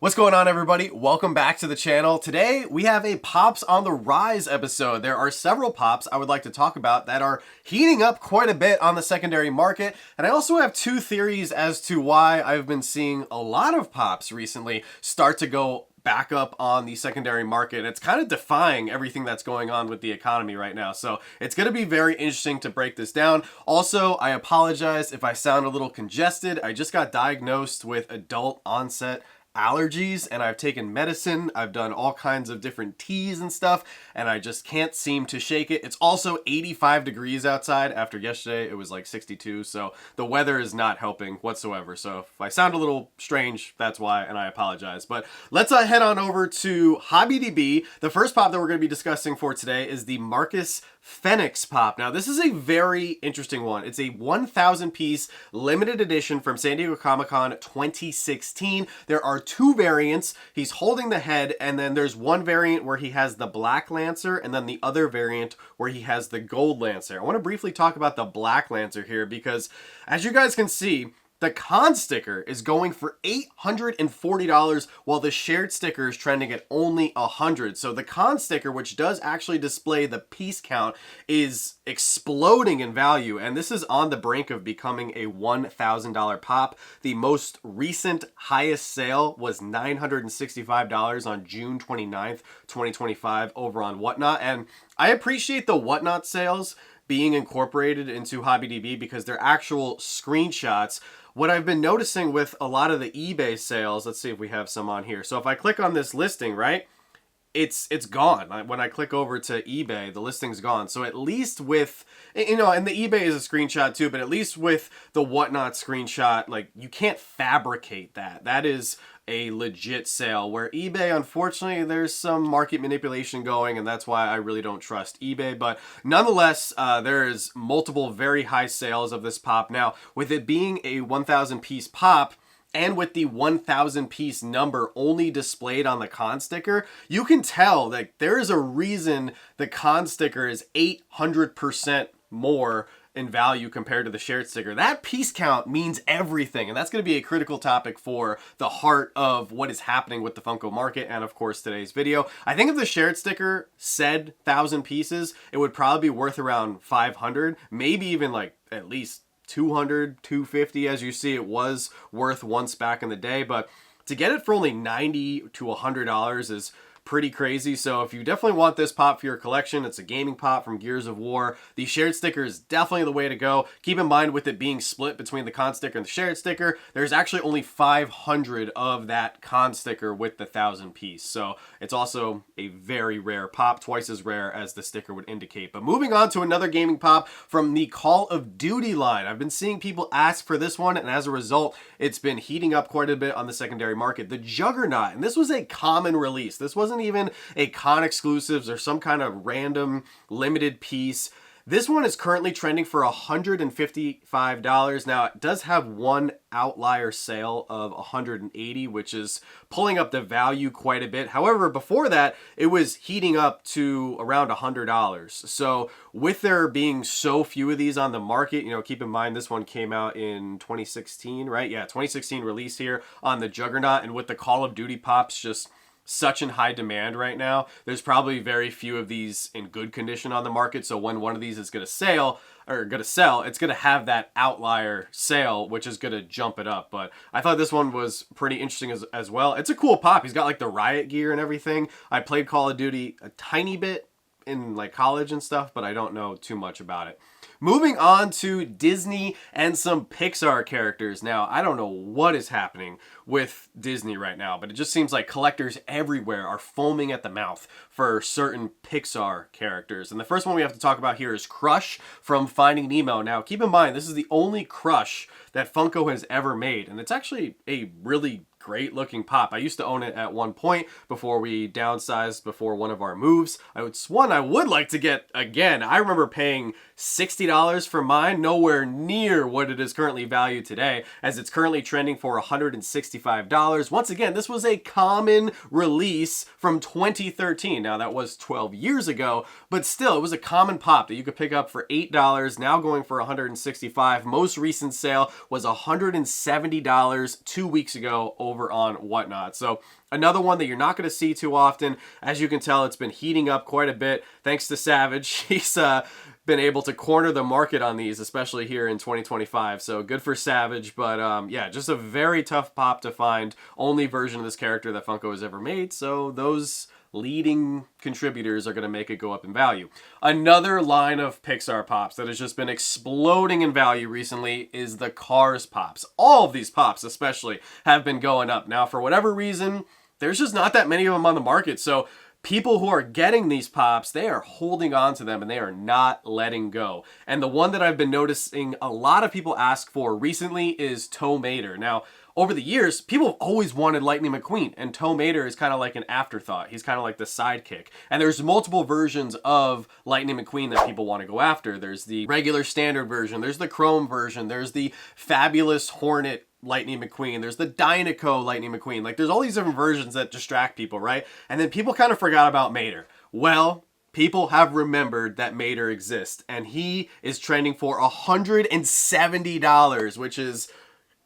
What's going on, everybody? Welcome back to the channel. Today we have a Pops on the Rise episode. There are several Pops I would like to talk about that are heating up quite a bit on the secondary market, and I also have two theories as to why I've been seeing a lot of Pops recently start to go back up on the secondary market. It's kind of defying everything that's going on with the economy right now. So it's going to be very interesting to break this down. Also, I apologize if I sound a little congested. I just got diagnosed with adult onset allergies and I've taken medicine. I've done all kinds of different teas and stuff, and I just can't seem to shake it. It's also 85 degrees outside after yesterday. It was like 62, so the weather is not helping whatsoever. So if I sound a little strange, that's why, and I apologize. But let's head on over to HobbyDB. The first pop that we're going to be discussing for today is the Marcus Fenix pop. Now, this is a very interesting one. It's a 1,000 piece limited edition from San Diego Comic-Con 2016. There are two variants. He's holding the head, and then there's one variant where he has the Black Lancer, and then the other variant where he has the Gold Lancer. I want to briefly talk about the Black Lancer here because, as you guys can see, the con sticker is going for $840 while the shared sticker is trending at only $100. So the con sticker, which does actually display the piece count, is exploding in value, and this is on the brink of becoming a $1,000 pop. The most recent highest sale was $965 on June 29th, 2025 over on Whatnot, and I appreciate the Whatnot sales being incorporated into HobbyDB because they're actual screenshots. What I've been noticing with a lot of the eBay sales, let's see if we have some on here. So if I click on this listing, right, it's gone. When I click over to eBay, the listing's gone. So at least with, you know, and the eBay is a screenshot too, but at least with the Whatnot screenshot, like, you can't fabricate that. That is a legit sale, where eBay, unfortunately, there's some market manipulation going, and that's why I really don't trust eBay. But nonetheless, there is multiple very high sales of this pop. Now, with it being a 1,000 piece pop, and with the 1,000 piece number only displayed on the con sticker, you can tell that there is a reason the con sticker is 800% more in value compared to the shared sticker. That piece count means everything, and that's going to be a critical topic for the heart of what is happening with the Funko market and, of course, today's video. I think if the shared sticker said 1,000 pieces, it would probably be worth around 500, maybe even like at least 200, 250. As you see, it was worth once back in the day, but to get it for only $90 to $100 is pretty crazy. So if you definitely want this pop for your collection, it's a gaming pop from Gears of War. The shared sticker is definitely the way to go. Keep in mind, with it being split between the con sticker and the shared sticker, there's actually only 500 of that con sticker with the 1,000 piece. So it's also a very rare pop, twice as rare as the sticker would indicate. But moving on to another gaming pop from the Call of Duty line. I've been seeing people ask for this one, and as a result, it's been heating up quite a bit on the secondary market. The Juggernaut, and this was a common release. This wasn't even a con exclusives or some kind of random limited piece. This one is currently trending for $155. Now, it does have one outlier sale of $180, which is pulling up the value quite a bit. However, before that, it was heating up to around $100. So with there being so few of these on the market, you know, keep in mind this one came out in 2016, right? Yeah, 2016 release here on the Juggernaut, and with the Call of Duty pops just such in high demand right now, there's probably very few of these in good condition on the market. So when one of these is going to sell, it's going to have that outlier sale, which is going to jump it up. But I thought this one was pretty interesting as well. It's a cool pop. He's got like the riot gear and everything. I played Call of Duty a tiny bit in like college and stuff, but I don't know too much about it. Moving on to Disney and some Pixar characters. Now, I don't know what is happening with Disney right now, but it just seems like collectors everywhere are foaming at the mouth for certain Pixar characters. And the first one we have to talk about here is Crush from Finding Nemo. Now, keep in mind, this is the only Crush that Funko has ever made, and it's actually a really great looking pop. I used to own it at one point before we downsized before one of our moves. It's one I would like to get again. I remember paying $60 for mine, nowhere near what it is currently valued today, as it's currently trending for $165. Once again, this was a common release from 2013. Now, that was 12 years ago, but still, it was a common pop that you could pick up for $8, now going for $165. Most recent sale was $170 2 weeks ago over on Whatnot. So another one that you're not going to see too often. As you can tell, it's been heating up quite a bit thanks to Savage. He's been able to corner the market on these, especially here in 2025. So good for Savage. But yeah, just a very tough pop to find. Only version of this character that Funko has ever made. So those leading contributors are going to make it go up in value. Another line of Pixar pops that has just been exploding in value recently is the Cars pops. All of these pops especially have been going up. Now, for whatever reason, there's just not that many of them on the market. So people who are getting these pops, they are holding on to them and they are not letting go. And the one that I've been noticing a lot of people ask for recently is Tow Mater. Now, over the years, people have always wanted Lightning McQueen, and Tow Mater is kind of like an afterthought. He's kind of like the sidekick. And there's multiple versions of Lightning McQueen that people want to go after. There's the regular standard version, there's the chrome version, there's the fabulous Hornet Lightning McQueen, there's the Dynaco Lightning McQueen. Like, there's all these different versions that distract people, right? And then people kind of forgot about Mater. Well, people have remembered that Mater exists, and he is trending for $170, which is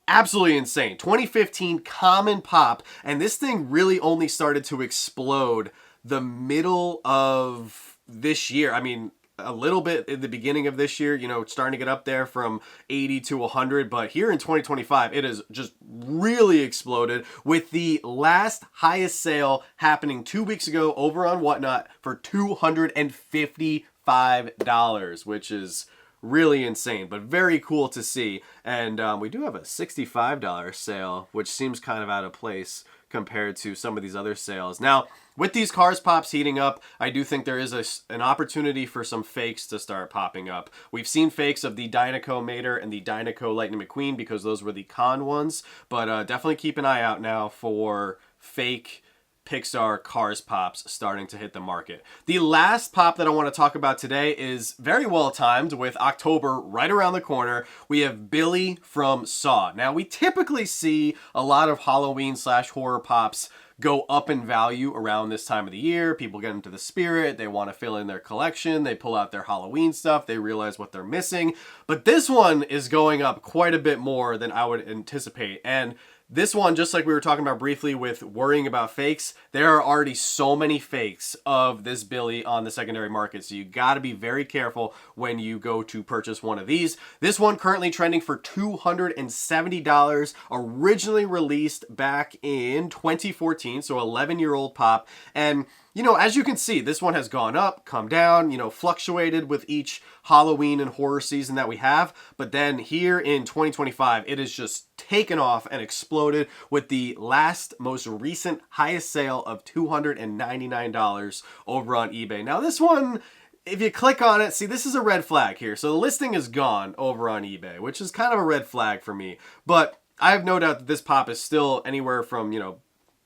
absolutely insane. 2015 common pop, and this thing really only started to explode the middle of this year. I mean, a little bit in the beginning of this year, you know, starting to get up there from 80 to 100, but here in 2025, it has just really exploded, with the last highest sale happening 2 weeks ago over on Whatnot for $255, which is really insane, but very cool to see. And we do have a $65 sale, which seems kind of out of place compared to some of these other sales. Now, with these Cars pops heating up, I do think there is an opportunity for some fakes to start popping up. We've seen fakes of the Dynaco Mater and the Dynaco Lightning McQueen because those were the con ones, but definitely keep an eye out now for fake Pixar Cars pops starting to hit the market. The last pop that I want to talk about today is very well timed with October right around the corner. We have Billy from Saw. Now, we typically see a lot of Halloween/horror pops go up in value around this time of the year. People get into the spirit, they want to fill in their collection, they pull out their Halloween stuff, they realize what they're missing. But this one is going up quite a bit more than I would anticipate. And this one, just like we were talking about briefly with worrying about fakes, there are already so many fakes of this Billy on the secondary market. So you got to be very careful when you go to purchase one of these. This one currently trending for $270, originally released back in 2014, so 11-year-old pop. And you know, as you can see, this one has gone up, come down, you know, fluctuated with each Halloween and horror season that we have. But then here in 2025, it has just taken off and exploded with the last, most recent highest sale of $299 over on eBay. Now, this one, if you click on it, see, this is a red flag here. So the listing is gone over on eBay, which is kind of a red flag for me. But I have no doubt that this pop is still anywhere from, you know,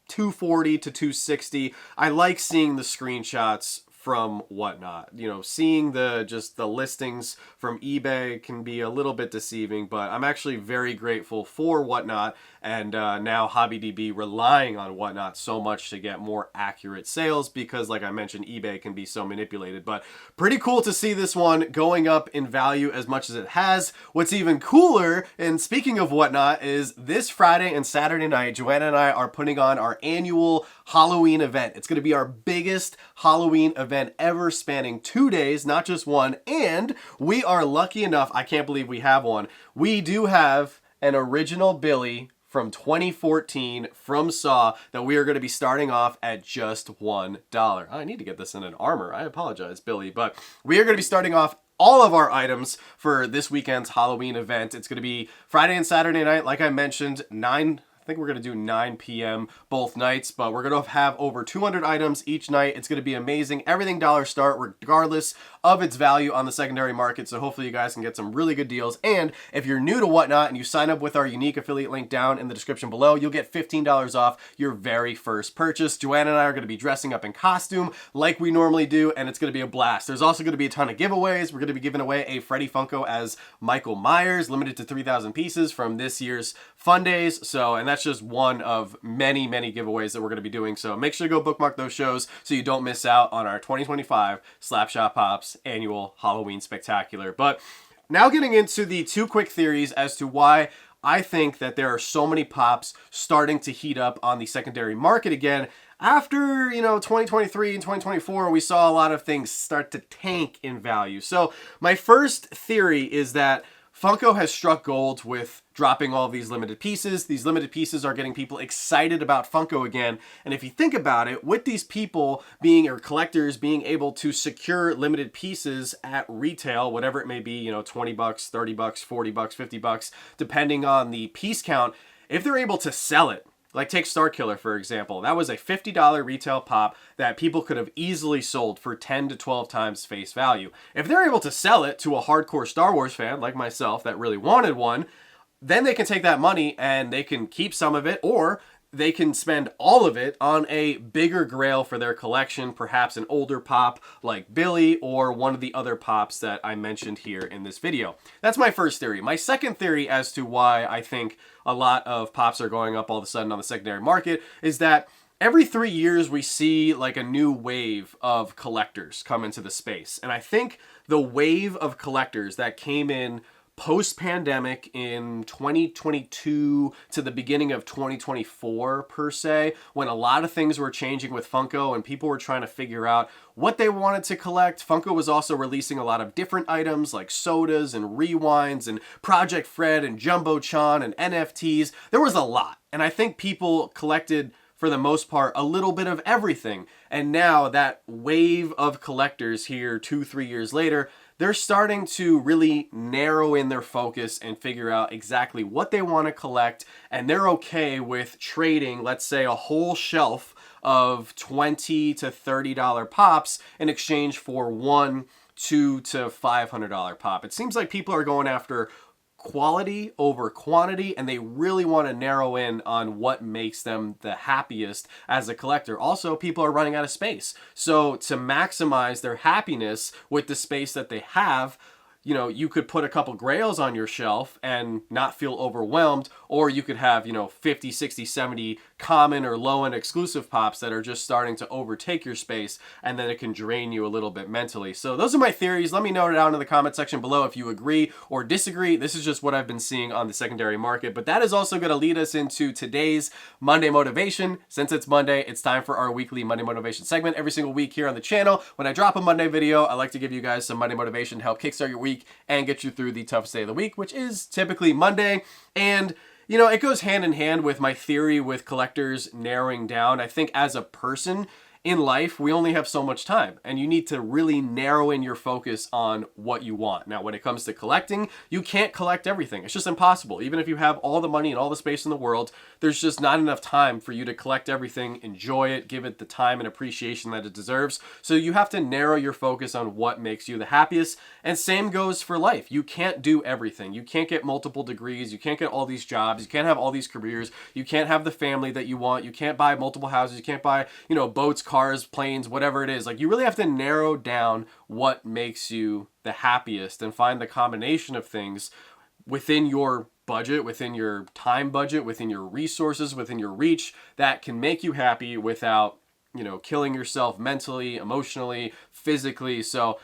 240 to 260. I like seeing the screenshots from Whatnot. You know, seeing the listings from eBay can be a little bit deceiving, but I'm actually very grateful for Whatnot and now HobbyDB relying on Whatnot so much to get more accurate sales because, like I mentioned, eBay can be so manipulated. But pretty cool to see this one going up in value as much as it has. What's even cooler, and speaking of Whatnot, is this Friday and Saturday night, Joanna and I are putting on our annual Halloween event. It's going to be our biggest Halloween event ever, spanning 2 days, not just one. And we are lucky enough, I can't believe we have one. We do have an original Billy from 2014 from Saw that we are going to be starting off at just $1. I need to get this in an armor. I apologize, Billy, but we are going to be starting off all of our items for this weekend's Halloween event. It's going to be Friday and Saturday night, like I mentioned, I think we're going to do 9 p.m. both nights, but we're going to have over 200 items each night. It's going to be amazing. Everything dollar start, regardless of its value on the secondary market. So hopefully you guys can get some really good deals. And if you're new to Whatnot and you sign up with our unique affiliate link down in the description below, you'll get $15 off your very first purchase. Joanna and I are going to be dressing up in costume like we normally do, and it's going to be a blast. There's also going to be a ton of giveaways. We're going to be giving away a Freddy Funko as Michael Myers, limited to 3,000 pieces from this year's Fun Days. So, and that's just one of many, many giveaways that we're going to be doing. So make sure to go bookmark those shows so you don't miss out on our 2025 Slapshotpops annual Halloween Spectacular. But now getting into the two quick theories as to why I think that there are so many pops starting to heat up on the secondary market again after, 2023 and 2024, we saw a lot of things start to tank in value. So my first theory is that Funko has struck gold with dropping all of these limited pieces. These limited pieces are getting people excited about Funko again. And if you think about it, with these people or collectors being able to secure limited pieces at retail, whatever it may be, $20, $30, $40, $50, depending on the piece count, if they're able to sell it, like take Star Killer, for example. That was a $50 retail pop that people could have easily sold for 10 to 12 times face value. If they're able to sell it to a hardcore Star Wars fan like myself that really wanted one, then they can take that money and they can keep some of it, or they can spend all of it on a bigger grail for their collection, perhaps an older pop like Billy or one of the other pops that I mentioned here in this video. That's my first theory. My second theory as to why I think a lot of pops are going up all of a sudden on the secondary market is that every 3 years we see like a new wave of collectors come into the space. And I think the wave of collectors that came in post-pandemic in 2022 to the beginning of 2024 per se, when a lot of things were changing with Funko and people were trying to figure out what they wanted to collect. Funko was also releasing a lot of different items like sodas and rewinds and Project Fred and Jumbotron and NFTs. There was a lot. And I think people collected, for the most part, a little bit of everything. And now that wave of collectors here 2-3 years later, they're starting to really narrow in their focus and figure out exactly what they want to collect. And they're okay with trading, let's say, a whole shelf of $20 to $30 pops in exchange for one $200 to $500 pop. It seems like people are going after quality over quantity, and they really want to narrow in on what makes them the happiest as a collector. Also, people are running out of space. So to maximize their happiness with the space that they have, you could put a couple grails on your shelf and not feel overwhelmed, or you could have, 50, 60, 70 common or low-end exclusive pops that are just starting to overtake your space, and then it can drain you a little bit mentally. So those are my theories. Let me know down in the comment section below if you agree or disagree. This is just what I've been seeing on the secondary market, but that is also going to lead us into today's Monday Motivation. Since it's Monday, it's time for our weekly Monday Motivation segment. Every single week here on the channel, when I drop a Monday video, I like to give you guys some Monday motivation to help kickstart your week and get you through the toughest day of the week, which is typically Monday. And it goes hand in hand with my theory with collectors narrowing down. I think as a person in life, we only have so much time, and you need to really narrow in your focus on what you want. Now, when it comes to collecting, you can't collect everything. It's just impossible. Even if you have all the money and all the space in the world, there's just not enough time for you to collect everything, enjoy it, give it the time and appreciation that it deserves. So you have to narrow your focus on what makes you the happiest. And same goes for life. You can't do everything. You can't get multiple degrees. You can't get all these jobs. You can't have all these careers. You can't have the family that you want. You can't buy multiple houses. You can't buy, boats, cars, planes, whatever it is. Like, you really have to narrow down what makes you the happiest and find the combination of things within your budget, within your time budget, within your resources, within your reach, that can make you happy without killing yourself mentally, emotionally, physically. So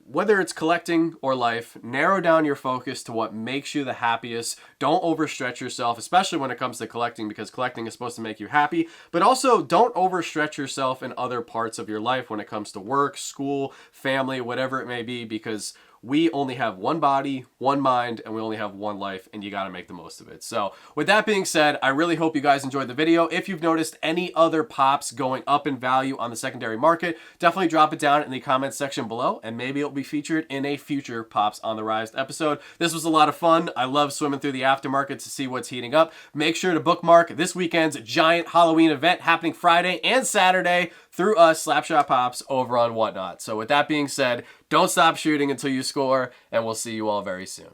whether it's collecting or life, narrow down your focus to what makes you the happiest. Don't overstretch yourself, especially when it comes to collecting, because collecting is supposed to make you happy. But also, don't overstretch yourself in other parts of your life when it comes to work, school, family, whatever it may be, because we only have one body, one mind, and we only have one life, and you got to make the most of it. So with that being said, I really hope you guys enjoyed the video. If you've noticed any other pops going up in value on the secondary market, definitely drop it down in the comments section below, and maybe it'll be featured in a future Pops on the Rise episode. This was a lot of fun. I love swimming through the aftermarket to see what's heating up. Make sure to bookmark this weekend's giant Halloween event happening Friday and Saturday through us, Slapshotpops, over on Whatnot. So with that being said, don't stop shooting until you score, and we'll see you all very soon.